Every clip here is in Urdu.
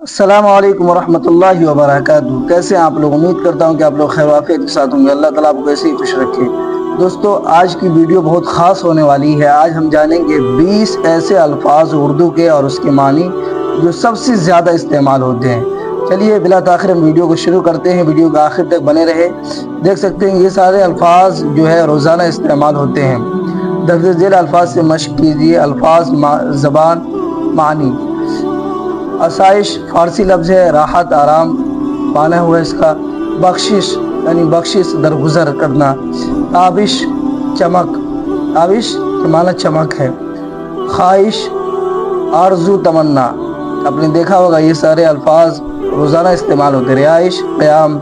السلام علیکم ورحمۃ اللہ وبرکاتہ۔ کیسے ہیں آپ لوگ؟ امید کرتا ہوں کہ آپ لوگ خیر و عافیت کے ساتھ ہوں گے۔ اللہ تعالیٰ آپ کو ایسے ہی خوش رکھے۔ دوستو، آج کی ویڈیو بہت خاص ہونے والی ہے۔ آج ہم جانیں گے 20 ایسے الفاظ اردو کے اور اس کے معنی جو سب سے زیادہ استعمال ہوتے ہیں۔ چلیے بلا تاخیر ہم ویڈیو کو شروع کرتے ہیں۔ ویڈیو کا آخر تک بنے رہے۔ دیکھ سکتے ہیں یہ سارے الفاظ جو ہے روزانہ استعمال ہوتے ہیں۔ درج ذیل الفاظ سے مشق کیجیے۔ الفاظ، زبان، معنی۔ آسائش فارسی لفظ ہے، راحت، آرام معنی ہوا اس کا۔ بخشش یعنی بخشش، درگزر کرنا۔ تابش، چمک۔ تابش کا معنی چمک ہے۔ خواہش، آرزو، تمنا۔ آپ نے دیکھا ہوگا یہ سارے الفاظ روزانہ استعمال ہوتے ہیں۔ رہائش، قیام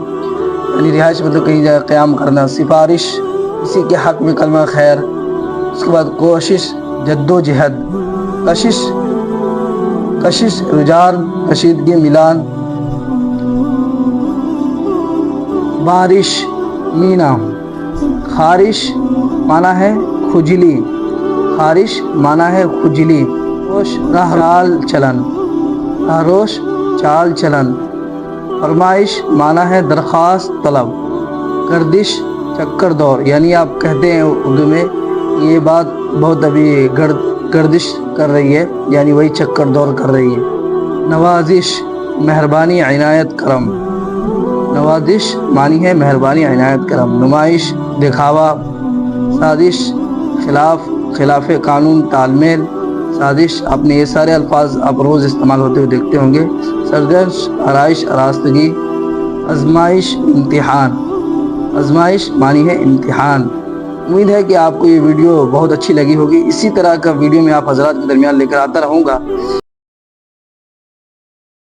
یعنی رہائش مطلب کہیں جگہ قیام کرنا۔ سفارش، کسی کے حق میں کلمہ خیر۔ اس کے بعد کوشش، جد و جہد۔ کشش، رجحان، کشیدگی، ملان۔ بارش، مینا۔ خارش معنی ہے کھجلی۔ خارش معنی ہے کھجلی۔ چال چلن۔ روش، چال چلن۔ فرمائش معنی ہے درخواست، طلب۔ گردش، چکر دور، یعنی آپ کہتے ہیں اردو میں یہ بات بہت ابھی گردش کر رہی ہے، یعنی وہی چکر دور کر رہی ہے۔ نوازش، مہربانی، عنایت، کرم۔ نوازش معنی ہے مہربانی، عنایت، کرم۔ نمائش، دکھاوا۔ سازش، خلاف قانون، تال میل۔ سازش، آپ نے یہ سارے الفاظ آپ روز استعمال ہوتے ہوئے دیکھتے ہوں گے۔ سرگرش، آرائش، آراستگی۔ آزمائش، امتحان۔ آزمائش معنی ہے امتحان۔ امید ہے کہ آپ کو یہ ویڈیو بہت اچھی لگی ہوگی۔ اسی طرح کا ویڈیو میں آپ حضرات کے درمیان لے کر آتا رہوں گا۔